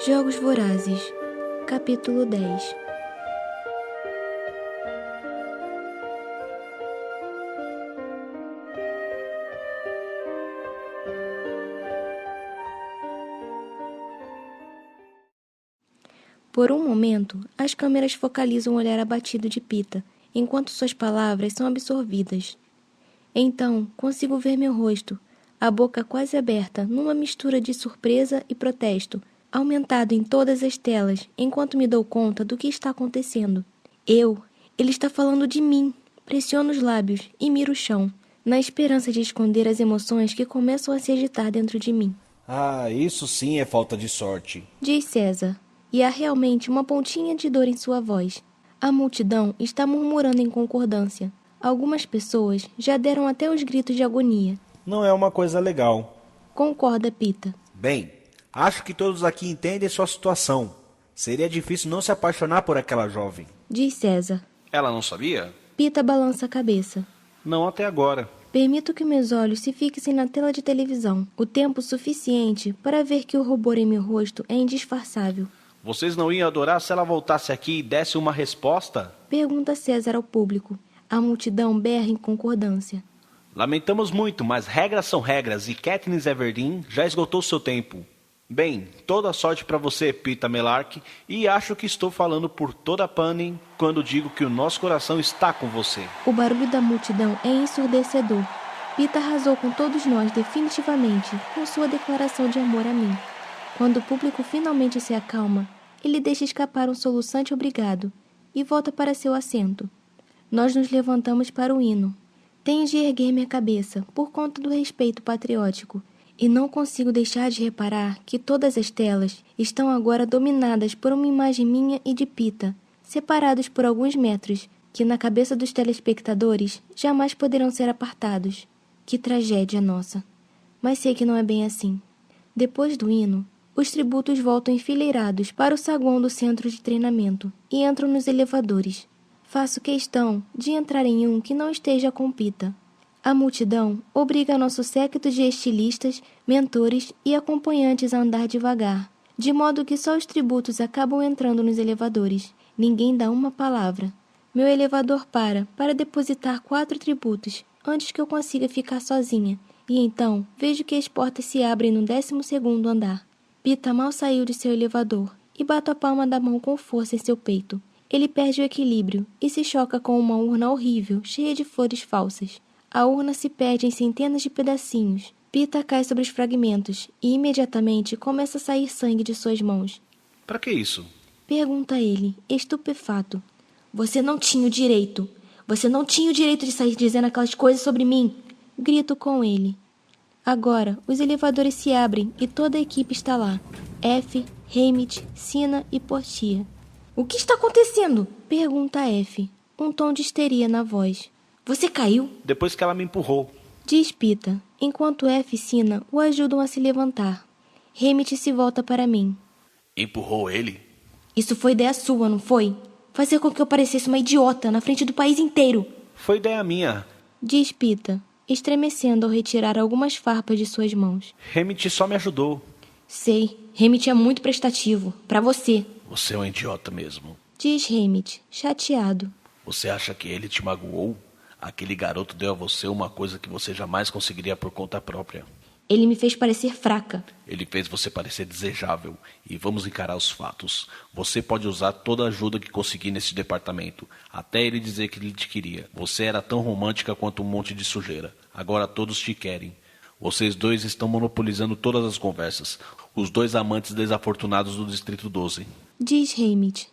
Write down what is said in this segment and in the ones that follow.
Jogos Vorazes, capítulo 10. Por um momento, as câmeras focalizam o olhar abatido de Pita, enquanto suas palavras são absorvidas. Então, consigo ver meu rosto, a boca quase aberta, numa mistura de surpresa e protesto, aumentado em todas as telas, enquanto me dou conta do que está acontecendo. Ele está falando de mim. Pressiono os lábios e miro o chão, na esperança de esconder as emoções que começam a se agitar dentro de mim. Ah, isso sim é falta de sorte, Diz César, e há realmente uma pontinha de dor em sua voz. A multidão está murmurando em concordância. Algumas pessoas já deram até os gritos de agonia. Não é uma coisa legal. Concorda Pita. Bem, acho que todos aqui entendem sua situação. Seria difícil não se apaixonar por aquela jovem. Diz César. Ela não sabia? Pita balança a cabeça. Não até agora. Permito que meus olhos se fixem na tela de televisão, o tempo suficiente para ver que o rubor em meu rosto é indisfarçável. Vocês não iam adorar se ela voltasse aqui e desse uma resposta? Pergunta César ao público. A multidão berra em concordância. Lamentamos muito, mas regras são regras e Katniss Everdeen já esgotou seu tempo. Bem, toda sorte para você, Pita Mellark, e acho que estou falando por toda a Panem quando digo que o nosso coração está com você. O barulho da multidão é ensurdecedor. Pita arrasou com todos nós definitivamente com sua declaração de amor a mim. Quando o público finalmente se acalma, ele deixa escapar um soluçante obrigado e volta para seu assento. Nós nos levantamos para o hino. Tenho de erguer minha cabeça por conta do respeito patriótico e não consigo deixar de reparar que todas as telas estão agora dominadas por uma imagem minha e de Pita, separados por alguns metros, que na cabeça dos telespectadores jamais poderão ser apartados. Que tragédia nossa! Mas sei que não é bem assim. Depois do hino, os tributos voltam enfileirados para o saguão do centro de treinamento e entram nos elevadores. Faço questão de entrar em um que não esteja com Pita. A multidão obriga nosso séquito de estilistas, mentores e acompanhantes a andar devagar, de modo que só os tributos acabam entrando nos elevadores. Ninguém dá uma palavra. Meu elevador para depositar 4 tributos, antes que eu consiga ficar sozinha, e então vejo que as portas se abrem no 12º andar. Pita mal saiu de seu elevador e bato a palma da mão com força em seu peito. Ele perde o equilíbrio e se choca com uma urna horrível, cheia de flores falsas. A urna se perde em centenas de pedacinhos. Pita cai sobre os fragmentos e imediatamente começa a sair sangue de suas mãos. Para que isso? Pergunta ele, estupefato. Você não tinha o direito. Você não tinha o direito de sair dizendo aquelas coisas sobre mim. Grito com ele. Agora, os elevadores se abrem e toda a equipe está lá. F, Haymitch, Cinna e Portia. O que está acontecendo? Pergunta F, um tom de histeria na voz. Você caiu? Depois que ela me empurrou. Diz Pita, enquanto F e Cinna o ajudam a se levantar. Haymitch se volta para mim. Empurrou ele? Isso foi ideia sua, não foi? Fazer com que eu parecesse uma idiota na frente do país inteiro. Foi ideia minha. Diz Pita, estremecendo ao retirar algumas farpas de suas mãos. Haymitch só me ajudou. Sei, Haymitch é muito prestativo. Pra você. Você é um idiota mesmo. Diz Haymitch, chateado. Você acha que ele te magoou? Aquele garoto deu a você uma coisa que você jamais conseguiria por conta própria. Ele me fez parecer fraca. Ele fez você parecer desejável. E vamos encarar os fatos. Você pode usar toda a ajuda que conseguir nesse departamento. Até ele dizer que ele te queria. Você era tão romântica quanto um monte de sujeira. Agora todos te querem. Vocês dois estão monopolizando todas as conversas. Os 2 amantes desafortunados do Distrito 12. Diz Haymitch.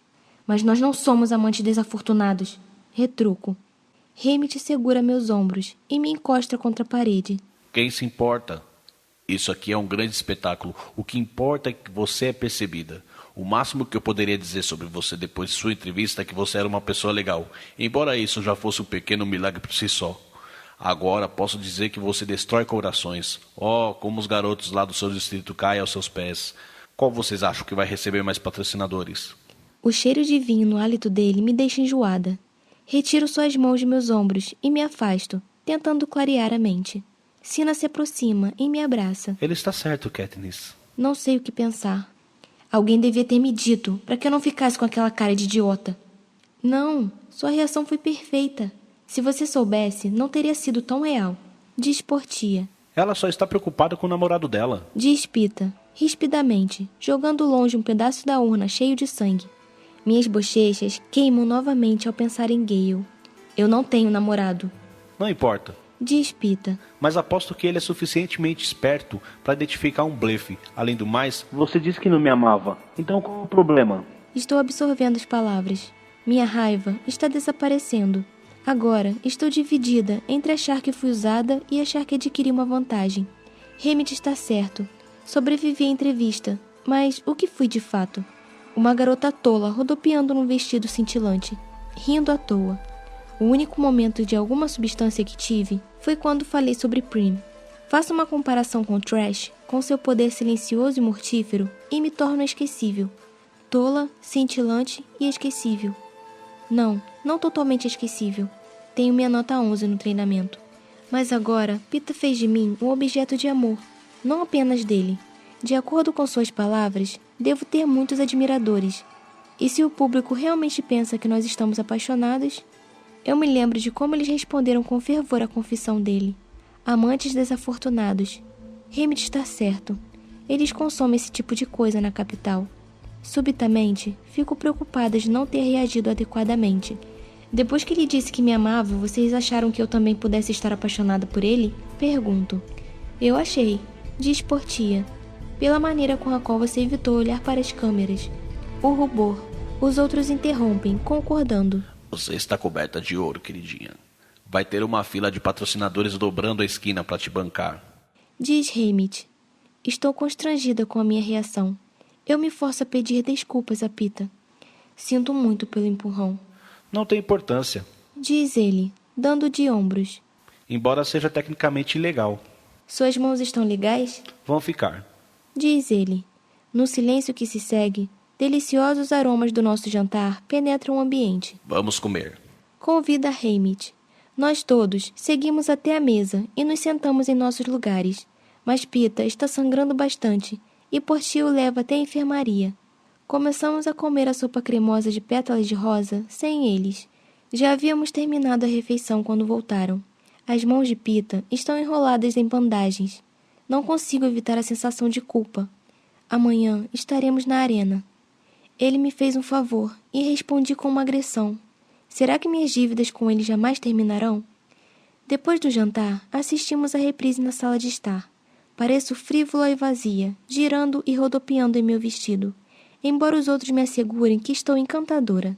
Mas nós não somos amantes desafortunados. Retruco. Haymitch segura meus ombros e me encosta contra a parede. Quem se importa? Isso aqui é um grande espetáculo. O que importa é que você é percebida. O máximo que eu poderia dizer sobre você depois de sua entrevista é que você era uma pessoa legal. Embora isso já fosse um pequeno milagre por si só. Agora posso dizer que você destrói corações. Oh, como os garotos lá do seu distrito caem aos seus pés. Qual vocês acham que vai receber mais patrocinadores? O cheiro de vinho no hálito dele me deixa enjoada. Retiro suas mãos de meus ombros e me afasto, tentando clarear a mente. Cinna se aproxima e me abraça. Ele está certo, Katniss. Não sei o que pensar. Alguém devia ter me dito, para que eu não ficasse com aquela cara de idiota. Não, sua reação foi perfeita. Se você soubesse, não teria sido tão real. Diz Portia. Ela só está preocupada com o namorado dela. Diz Pita, rispidamente, jogando longe um pedaço da urna cheio de sangue. Minhas bochechas queimam novamente ao pensar em Gale. Eu não tenho namorado. Não importa. Diz Pita. Mas aposto que ele é suficientemente esperto para identificar um blefe. Além do mais, você disse que não me amava. Então qual o problema? Estou absorvendo as palavras. Minha raiva está desaparecendo. Agora estou dividida entre achar que fui usada e achar que adquiri uma vantagem. Hammett está certo. Sobrevivi à entrevista. Mas o que fui de fato? Uma garota tola rodopiando num vestido cintilante, rindo à toa. O único momento de alguma substância que tive foi quando falei sobre Prim. Faço uma comparação com Trash, com seu poder silencioso e mortífero, e me torno esquecível. Tola, cintilante e esquecível. Não totalmente esquecível. Tenho minha nota 11 no treinamento. Mas agora, Pita fez de mim um objeto de amor, não apenas dele. De acordo com suas palavras, devo ter muitos admiradores. E se o público realmente pensa que nós estamos apaixonados... Eu me lembro de como eles responderam com fervor à confissão dele. Amantes desafortunados. Hammett está certo. Eles consomem esse tipo de coisa na capital. Subitamente, fico preocupada de não ter reagido adequadamente. Depois que ele disse que me amava, vocês acharam que eu também pudesse estar apaixonada por ele? Pergunto. Eu achei, diz Portia, pela maneira com a qual você evitou olhar para as câmeras. O rubor. Os outros interrompem, concordando. Você está coberta de ouro, queridinha. Vai ter uma fila de patrocinadores dobrando a esquina para te bancar. Diz Hammett. Estou constrangida com a minha reação. Eu me forço a pedir desculpas a Pita. Sinto muito pelo empurrão. Não tem importância. Diz ele, dando de ombros. Embora seja tecnicamente ilegal. Suas mãos estão legais? Vão ficar. Diz ele. No silêncio que se segue, deliciosos aromas do nosso jantar penetram o ambiente. Vamos comer. Convida Hammett. Nós todos seguimos até a mesa e nos sentamos em nossos lugares. Mas Pita está sangrando bastante e Portia o leva até a enfermaria. Começamos a comer a sopa cremosa de pétalas de rosa sem eles. Já havíamos terminado a refeição quando voltaram. As mãos de Pita estão enroladas em bandagens. Não consigo evitar a sensação de culpa. Amanhã estaremos na arena. Ele me fez um favor e respondi com uma agressão. Será que minhas dívidas com ele jamais terminarão? Depois do jantar, assistimos à reprise na sala de estar. Pareço frívola e vazia, girando e rodopiando em meu vestido, embora os outros me assegurem que estou encantadora.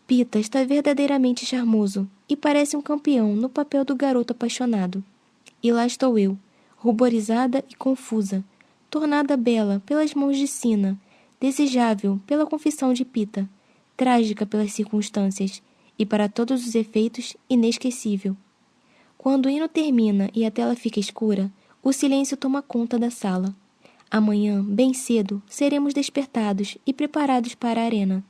Pita está verdadeiramente charmoso e parece um campeão no papel do garoto apaixonado. E lá estou eu, ruborizada e confusa, tornada bela pelas mãos de Sina, desejável pela confissão de Pita, trágica pelas circunstâncias e, para todos os efeitos, inesquecível. Quando o hino termina e a tela fica escura, o silêncio toma conta da sala. Amanhã, bem cedo, seremos despertados e preparados para a arena.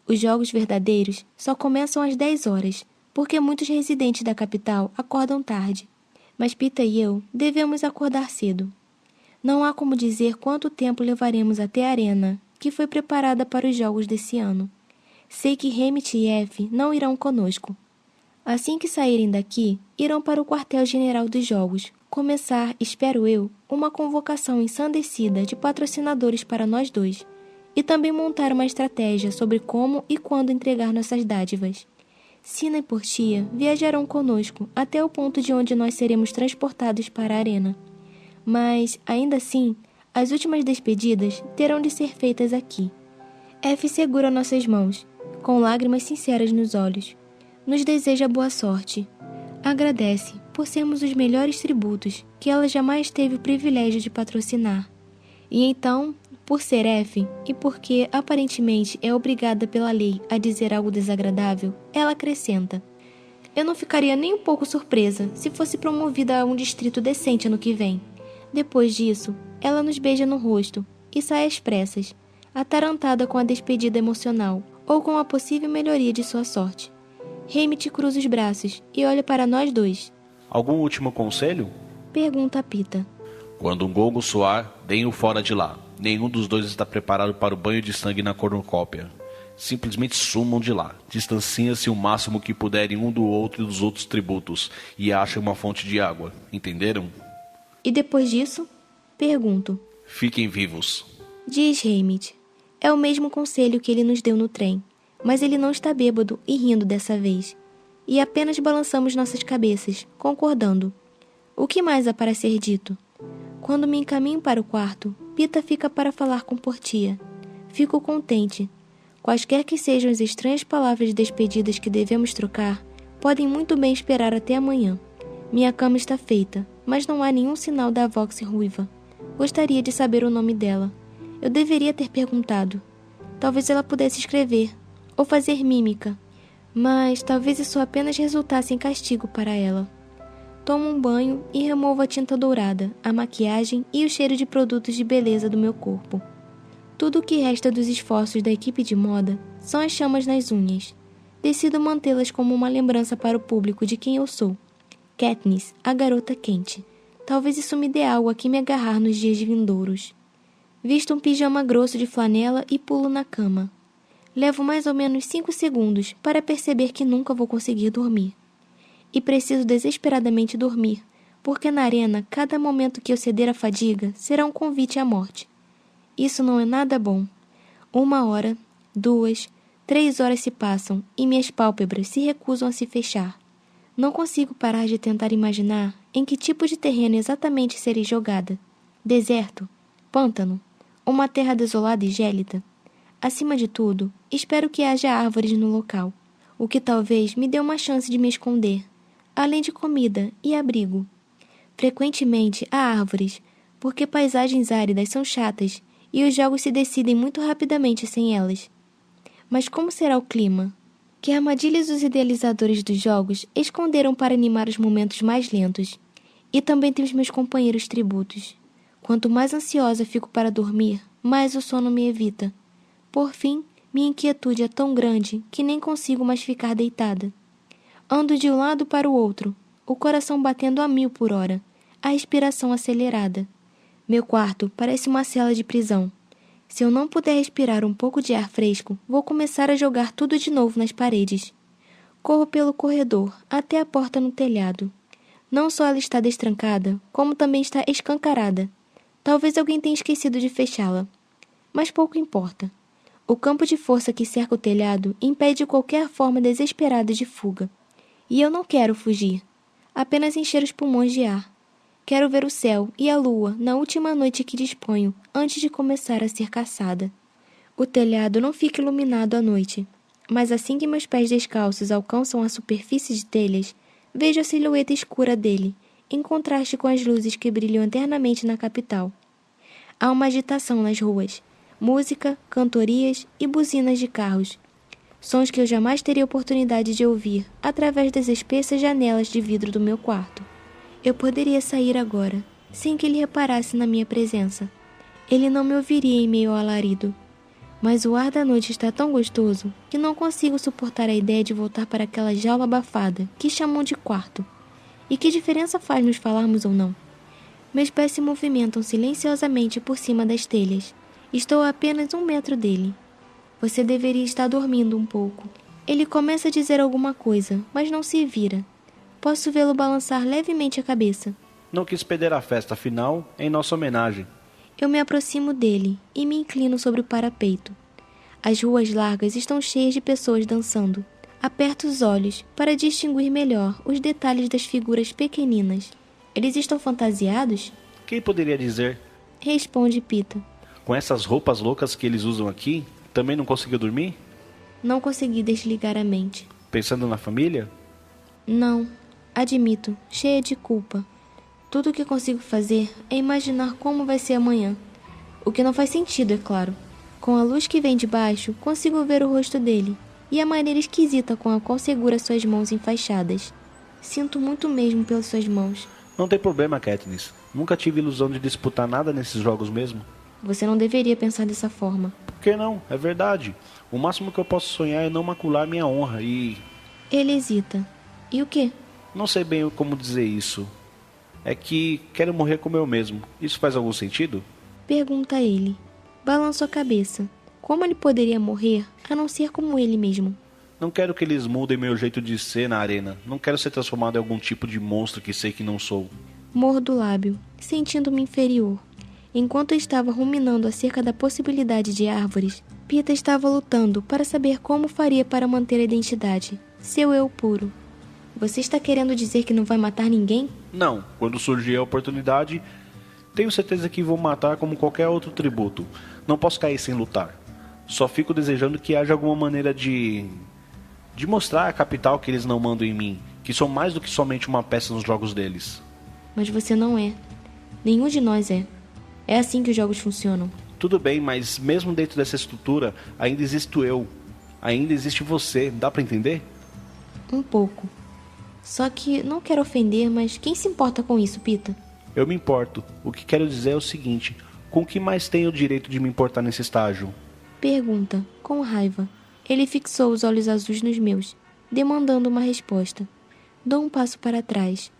Os jogos verdadeiros só começam às 10 horas, porque muitos residentes da capital acordam tarde. Mas Pita e eu devemos acordar cedo. Não há como dizer quanto tempo levaremos até a arena, que foi preparada para os jogos desse ano. Sei que Hammett e F não irão conosco. Assim que saírem daqui, irão para o quartel-general dos jogos, começar, espero eu, uma convocação ensandecida de patrocinadores para nós dois, e também montar uma estratégia sobre como e quando entregar nossas dádivas. Sina e Portia viajarão conosco até o ponto de onde nós seremos transportados para a arena. Mas, ainda assim, as últimas despedidas terão de ser feitas aqui. F segura nossas mãos, com lágrimas sinceras nos olhos. Nos deseja boa sorte. Agradece por sermos os melhores tributos que ela jamais teve o privilégio de patrocinar. E então, por ser F e porque aparentemente é obrigada pela lei a dizer algo desagradável, ela acrescenta: eu não ficaria nem um pouco surpresa se fosse promovida a um distrito decente ano que vem. Depois disso, ela nos beija no rosto e sai às pressas, atarantada com a despedida emocional ou com a possível melhoria de sua sorte. Hammett cruza os braços e olha para nós dois. Algum último conselho? Pergunta a Pita. Quando um gongo soar, deem-o fora de lá. Nenhum dos dois está preparado para o banho de sangue na cornucópia. Simplesmente sumam de lá. Distanciem-se o máximo que puderem um do outro e dos outros tributos e achem uma fonte de água. Entenderam? E depois disso? Pergunto. Fiquem vivos. Diz Haymitch. É o mesmo conselho que ele nos deu no trem, mas ele não está bêbado e rindo dessa vez. E apenas balançamos nossas cabeças, concordando. O que mais há para ser dito? Quando me encaminho para o quarto, Pita fica para falar com Portia. Fico contente. Quaisquer que sejam as estranhas palavras de despedidas que devemos trocar, podem muito bem esperar até amanhã. Minha cama está feita, mas não há nenhum sinal da Vox ruiva. Gostaria de saber o nome dela. Eu deveria ter perguntado. Talvez ela pudesse escrever, ou fazer mímica, mas talvez isso apenas resultasse em castigo para ela. Tomo um banho e removo a tinta dourada, a maquiagem e o cheiro de produtos de beleza do meu corpo. Tudo o que resta dos esforços da equipe de moda são as chamas nas unhas. Decido mantê-las como uma lembrança para o público de quem eu sou. Katniss, a garota quente. Talvez isso me dê algo a que me agarrar nos dias vindouros. Visto um pijama grosso de flanela e pulo na cama. Levo mais ou menos 5 segundos para perceber que nunca vou conseguir dormir. E preciso desesperadamente dormir, porque na arena, cada momento que eu ceder à fadiga será um convite à morte. Isso não é nada bom. 1 hora, 2, 3 horas se passam e minhas pálpebras se recusam a se fechar. Não consigo parar de tentar imaginar em que tipo de terreno exatamente serei jogada. Deserto? Pântano? Uma terra desolada e gélida? Acima de tudo, espero que haja árvores no local, o que talvez me dê uma chance de me esconder, além de comida e abrigo. Frequentemente há árvores, porque paisagens áridas são chatas e os jogos se decidem muito rapidamente sem elas. Mas como será o clima? Que armadilhas os idealizadores dos jogos esconderam para animar os momentos mais lentos? E também tem os meus companheiros tributos. Quanto mais ansiosa fico para dormir, mais o sono me evita. Por fim, minha inquietude é tão grande que nem consigo mais ficar deitada. Ando de um lado para o outro, o coração batendo a 1000 por hora, a respiração acelerada. Meu quarto parece uma cela de prisão. Se eu não puder respirar um pouco de ar fresco, vou começar a jogar tudo de novo nas paredes. Corro pelo corredor, até a porta no telhado. Não só ela está destrancada, como também está escancarada. Talvez alguém tenha esquecido de fechá-la. Mas pouco importa. O campo de força que cerca o telhado impede qualquer forma desesperada de fuga. E eu não quero fugir. Apenas encher os pulmões de ar. Quero ver o céu e a lua na última noite que disponho antes de começar a ser caçada. O telhado não fica iluminado à noite, mas assim que meus pés descalços alcançam a superfície de telhas, vejo a silhueta escura dele, em contraste com as luzes que brilham eternamente na capital. Há uma agitação nas ruas, música, cantorias e buzinas de carros. Sons que eu jamais teria oportunidade de ouvir através das espessas janelas de vidro do meu quarto. Eu poderia sair agora, sem que ele reparasse na minha presença. Ele não me ouviria em meio ao alarido. Mas o ar da noite está tão gostoso que não consigo suportar a ideia de voltar para aquela jaula abafada que chamam de quarto. E que diferença faz nos falarmos ou não? Meus pés se movimentam silenciosamente por cima das telhas. Estou a apenas 1 metro dele. Você deveria estar dormindo um pouco. Ele começa a dizer alguma coisa, mas não se vira. Posso vê-lo balançar levemente a cabeça. Não quis perder a festa final em nossa homenagem. Eu me aproximo dele e me inclino sobre o parapeito. As ruas largas estão cheias de pessoas dançando. Aperto os olhos para distinguir melhor os detalhes das figuras pequeninas. Eles estão fantasiados? Quem poderia dizer? Responde Pita. Com essas roupas loucas que eles usam aqui, também não conseguiu dormir? Não consegui desligar a mente. Pensando na família? Não, admito, cheia de culpa. Tudo o que consigo fazer é imaginar como vai ser amanhã. O que não faz sentido, é claro. Com a luz que vem de baixo, consigo ver o rosto dele e a maneira esquisita com a qual segura suas mãos enfaixadas. Sinto muito mesmo pelas suas mãos. Não tem problema, Katniss. Nunca tive ilusão de disputar nada nesses jogos mesmo. Você não deveria pensar dessa forma. Por que não? É verdade. O máximo que eu posso sonhar é não macular minha honra e... Ele hesita. E o quê? Não sei bem como dizer isso. É que quero morrer como eu mesmo. Isso faz algum sentido? Pergunta ele. Balanço a cabeça. Como ele poderia morrer, a não ser como ele mesmo? Não quero que eles mudem meu jeito de ser na arena. Não quero ser transformado em algum tipo de monstro que sei que não sou. Mordo o lábio, sentindo-me inferior. Enquanto eu estava ruminando acerca da possibilidade de árvores, Pita estava lutando para saber como faria para manter a identidade. Seu eu puro. Você está querendo dizer que não vai matar ninguém? Não, quando surgir a oportunidade, tenho certeza que vou matar como qualquer outro tributo. Não posso cair sem lutar. Só fico desejando que haja alguma maneira de mostrar à capital que eles não mandam em mim, que sou mais do que somente uma peça nos jogos deles. Mas você não é. Nenhum de nós é. É assim que os jogos funcionam. Tudo bem, mas mesmo dentro dessa estrutura, ainda existo eu. Ainda existe você, dá pra entender? Um pouco. Só que não quero ofender, mas quem se importa com isso, Pita? Eu me importo. O que quero dizer é o seguinte: com o que mais tenho o direito de me importar nesse estágio? Pergunta, com raiva. Ele fixou os olhos azuis nos meus, demandando uma resposta. Dou um passo para trás.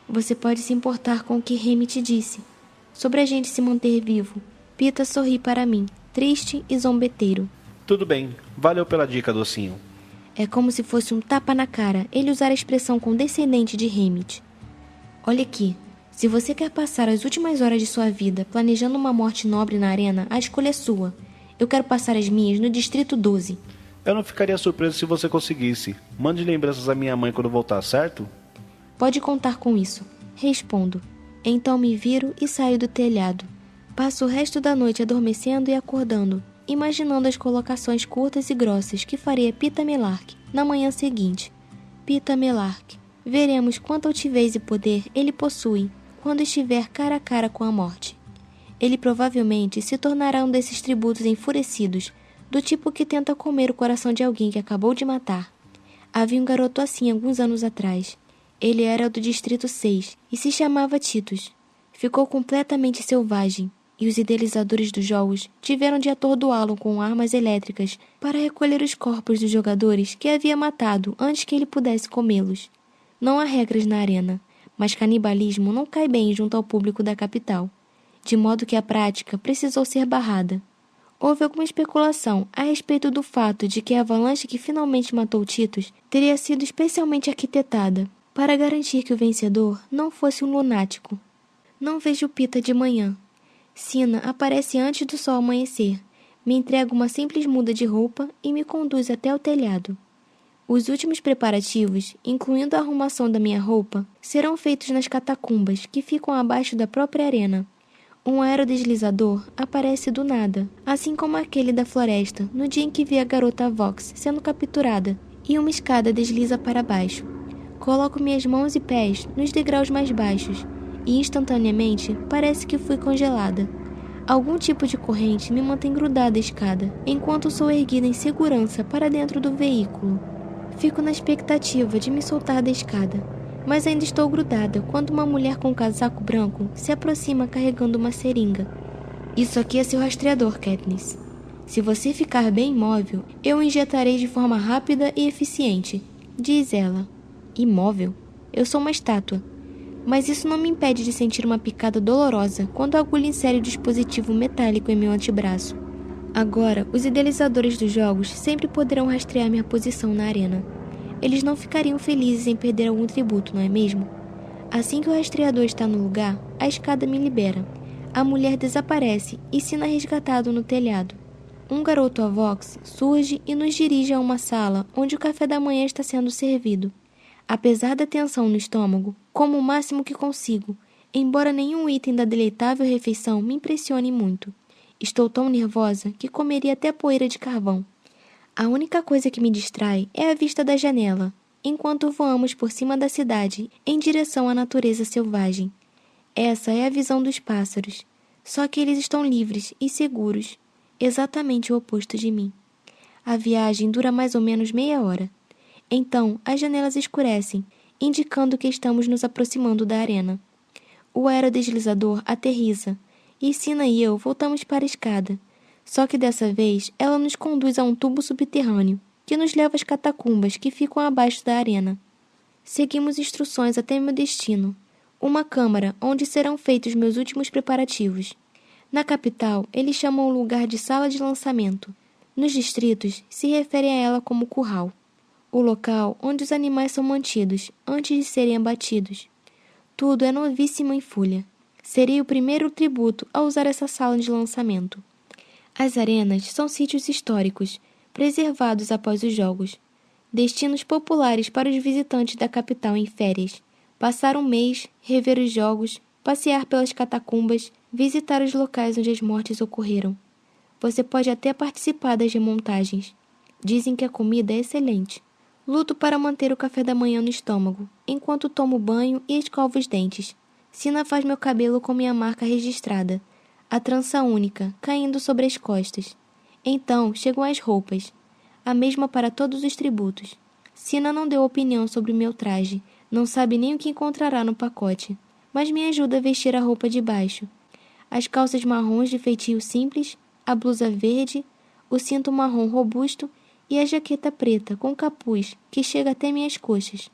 Você pode se importar com o que Remy te disse. Sobre a gente se manter vivo. Pita sorri para mim, triste e zombeteiro. Tudo bem, valeu pela dica, docinho. É como se fosse um tapa na cara ele usar a expressão condescendente de Hammett. Olha aqui, se você quer passar as últimas horas de sua vida planejando uma morte nobre na arena, a escolha é sua. Eu quero passar as minhas no Distrito 12. Eu não ficaria surpreso se você conseguisse. Mande lembranças à minha mãe quando voltar, certo? Pode contar com isso. Respondo. Então me viro e saio do telhado. Passo o resto da noite adormecendo e acordando, imaginando as colocações curtas e grossas que faria Pita Melark na manhã seguinte. Pita Melark. Veremos quanta altivez e poder ele possui quando estiver cara a cara com a morte. Ele provavelmente se tornará um desses tributos enfurecidos, do tipo que tenta comer o coração de alguém que acabou de matar. Havia um garoto assim alguns anos atrás. Ele era do Distrito 6 e se chamava Titus. Ficou completamente selvagem, e os idealizadores dos jogos tiveram de atordoá-lo com armas elétricas para recolher os corpos dos jogadores que havia matado antes que ele pudesse comê-los. Não há regras na arena, mas canibalismo não cai bem junto ao público da capital, de modo que a prática precisou ser barrada. Houve alguma especulação a respeito do fato de que a avalanche que finalmente matou Titus teria sido especialmente arquitetada para garantir que o vencedor não fosse um lunático. Não vejo Pita de manhã. Sina aparece antes do sol amanhecer, me entrega uma simples muda de roupa e me conduz até o telhado. Os últimos preparativos, incluindo a arrumação da minha roupa, serão feitos nas catacumbas que ficam abaixo da própria arena. Um aerodeslizador aparece do nada, assim como aquele da floresta no dia em que vi a garota Vox sendo capturada, e uma escada desliza para baixo. Coloco minhas mãos e pés nos degraus mais baixos, e instantaneamente parece que fui congelada. Algum tipo de corrente me mantém grudada à escada, enquanto sou erguida em segurança para dentro do veículo. Fico na expectativa de me soltar da escada, mas ainda estou grudada quando uma mulher com um casaco branco se aproxima carregando uma seringa. Isso aqui é seu rastreador, Katniss. Se você ficar bem imóvel, eu o injetarei de forma rápida e eficiente, diz ela. Imóvel? Eu sou uma estátua. Mas isso não me impede de sentir uma picada dolorosa quando a agulha insere o dispositivo metálico em meu antebraço. Agora, os idealizadores dos jogos sempre poderão rastrear minha posição na arena. Eles não ficariam felizes em perder algum tributo, não é mesmo? Assim que o rastreador está no lugar, a escada me libera. A mulher desaparece e Sina é resgatado no telhado. Um garoto Vox surge e nos dirige a uma sala onde o café da manhã está sendo servido. Apesar da tensão no estômago, como o máximo que consigo, embora nenhum item da deleitável refeição me impressione muito. Estou tão nervosa que comeria até poeira de carvão. A única coisa que me distrai é a vista da janela, enquanto voamos por cima da cidade em direção à natureza selvagem. Essa é a visão dos pássaros, só que eles estão livres e seguros, exatamente o oposto de mim. A viagem dura mais ou menos meia hora. Então, as janelas escurecem, indicando que estamos nos aproximando da arena. O aerodeslizador aterrissa, e Sina e eu voltamos para a escada. Só que dessa vez, ela nos conduz a um tubo subterrâneo, que nos leva às catacumbas que ficam abaixo da arena. Seguimos instruções até meu destino, uma câmara onde serão feitos meus últimos preparativos. Na capital, eles chamam o lugar de sala de lançamento. Nos distritos, se referem a ela como curral, o local onde os animais são mantidos antes de serem abatidos. Tudo é novíssimo em folha. Seria o primeiro tributo a usar essa sala de lançamento. As arenas são sítios históricos, preservados após os jogos. Destinos populares para os visitantes da capital em férias. Passar um mês, rever os jogos, passear pelas catacumbas, visitar os locais onde as mortes ocorreram. Você pode até participar das remontagens. Dizem que a comida é excelente. Luto para manter o café da manhã no estômago, enquanto tomo banho e escovo os dentes. Sina faz meu cabelo com minha marca registrada, a trança única, caindo sobre as costas. Então chegam as roupas, a mesma para todos os tributos. Sina não deu opinião sobre o meu traje, não sabe nem o que encontrará no pacote, mas me ajuda a vestir a roupa de baixo. As calças marrons de feitio simples, a blusa verde, o cinto marrom robusto e a jaqueta preta com capuz que chega até minhas coxas.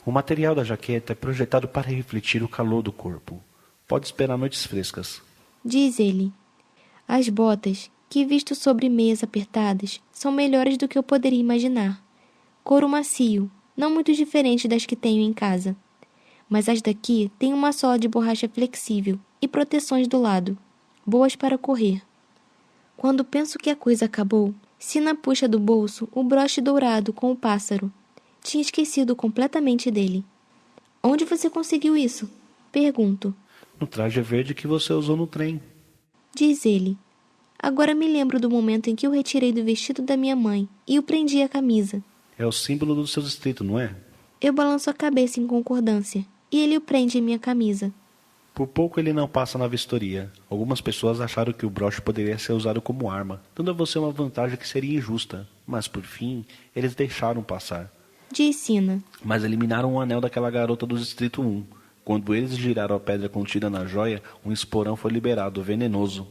O material da jaqueta é projetado para refletir o calor do corpo. Pode esperar noites frescas. Diz ele. As botas, que visto sobre meias apertadas, são melhores do que eu poderia imaginar. Couro macio, não muito diferente das que tenho em casa. Mas as daqui têm uma sola de borracha flexível e proteções do lado, boas para correr. Quando penso que a coisa acabou, Sina puxa do bolso o broche dourado com o pássaro. Tinha esquecido completamente dele. Onde você conseguiu isso? Pergunto. No traje verde que você usou no trem. Diz ele. Agora me lembro do momento em que o retirei do vestido da minha mãe e o prendi à camisa. É o símbolo do seu distrito, não é? Eu balanço a cabeça em concordância e ele o prende em minha camisa. Por pouco ele não passa na vistoria. Algumas pessoas acharam que o broche poderia ser usado como arma, dando a você uma vantagem que seria injusta. Mas, por fim, eles deixaram passar. Diz Sina. Mas eliminaram o anel daquela garota do Distrito 1. Quando eles giraram a pedra contida na joia, um esporão foi liberado, venenoso.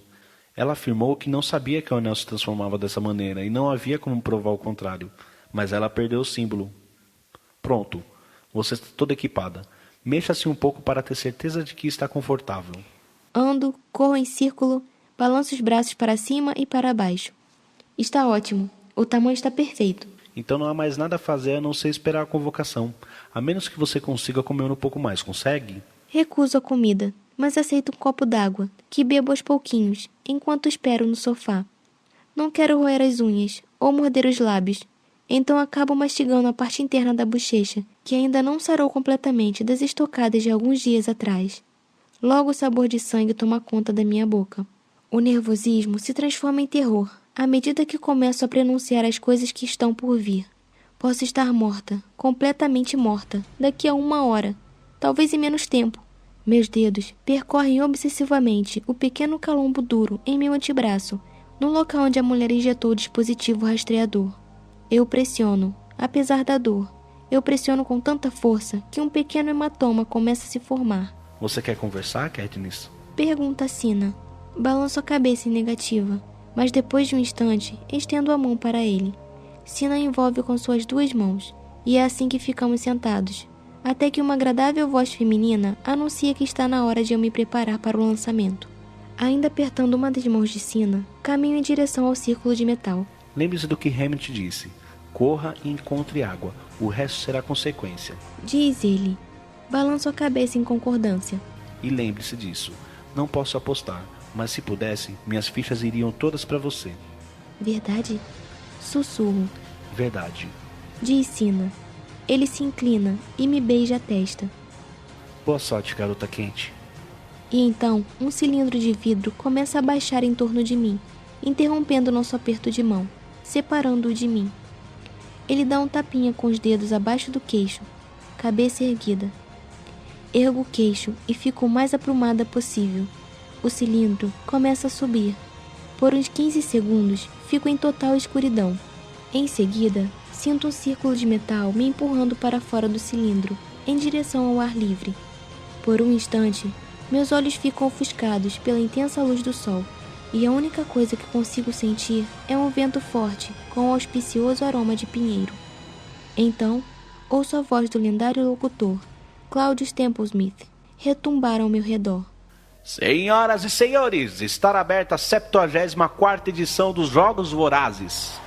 Ela afirmou que não sabia que o anel se transformava dessa maneira e não havia como provar o contrário. Mas ela perdeu o símbolo. Pronto. Você está toda equipada. Mexa-se um pouco para ter certeza de que está confortável. Ando, corro em círculo, balanço os braços para cima e para baixo. Está ótimo. O tamanho está perfeito. Então não há mais nada a fazer a não ser esperar a convocação. A menos que você consiga comer um pouco mais. Consegue? Recuso a comida, mas aceito um copo d'água, que bebo aos pouquinhos, enquanto espero no sofá. Não quero roer as unhas ou morder os lábios. Então acabo mastigando a parte interna da bochecha, que ainda não sarou completamente das estocadas de alguns dias atrás. Logo o sabor de sangue toma conta da minha boca. O nervosismo se transforma em terror, à medida que começo a pronunciar as coisas que estão por vir. Posso estar morta, completamente morta, daqui a 1 hora, talvez em menos tempo. Meus dedos percorrem obsessivamente o pequeno calombo duro em meu antebraço, no local onde a mulher injetou o dispositivo rastreador. Eu pressiono, apesar da dor. Eu pressiono com tanta força que um pequeno hematoma começa a se formar. Você quer conversar, Katniss? Pergunta Sina. Balanço a cabeça em negativa, mas depois de um instante, estendo a mão para ele. Sina envolve com suas 2 mãos, e é assim que ficamos sentados, até que uma agradável voz feminina anuncia que está na hora de eu me preparar para o lançamento. Ainda apertando uma das mãos de Sina, caminho em direção ao círculo de metal. Lembre-se do que Hammett disse. Corra e encontre água. O resto será consequência. Diz ele. Balanço a cabeça em concordância. E lembre-se disso. Não posso apostar, mas se pudesse, minhas fichas iriam todas para você. Verdade? Sussurro. Verdade. Diz Sina. Ele se inclina e me beija a testa. Boa sorte, garota quente. E então, um cilindro de vidro começa a baixar em torno de mim, interrompendo nosso aperto de mão, separando-o de mim. Ele dá um tapinha com os dedos abaixo do queixo, cabeça erguida. Ergo o queixo e fico o mais aprumada possível. O cilindro começa a subir. Por uns 15 segundos, fico em total escuridão. Em seguida, sinto um círculo de metal me empurrando para fora do cilindro, em direção ao ar livre. Por um instante, meus olhos ficam ofuscados pela intensa luz do sol, e a única coisa que consigo sentir é um vento forte com um auspicioso aroma de pinheiro. Então, ouço a voz do lendário locutor, Claudius Templesmith, retumbar ao meu redor. Senhoras e senhores, está aberta a 74ª edição dos Jogos Vorazes.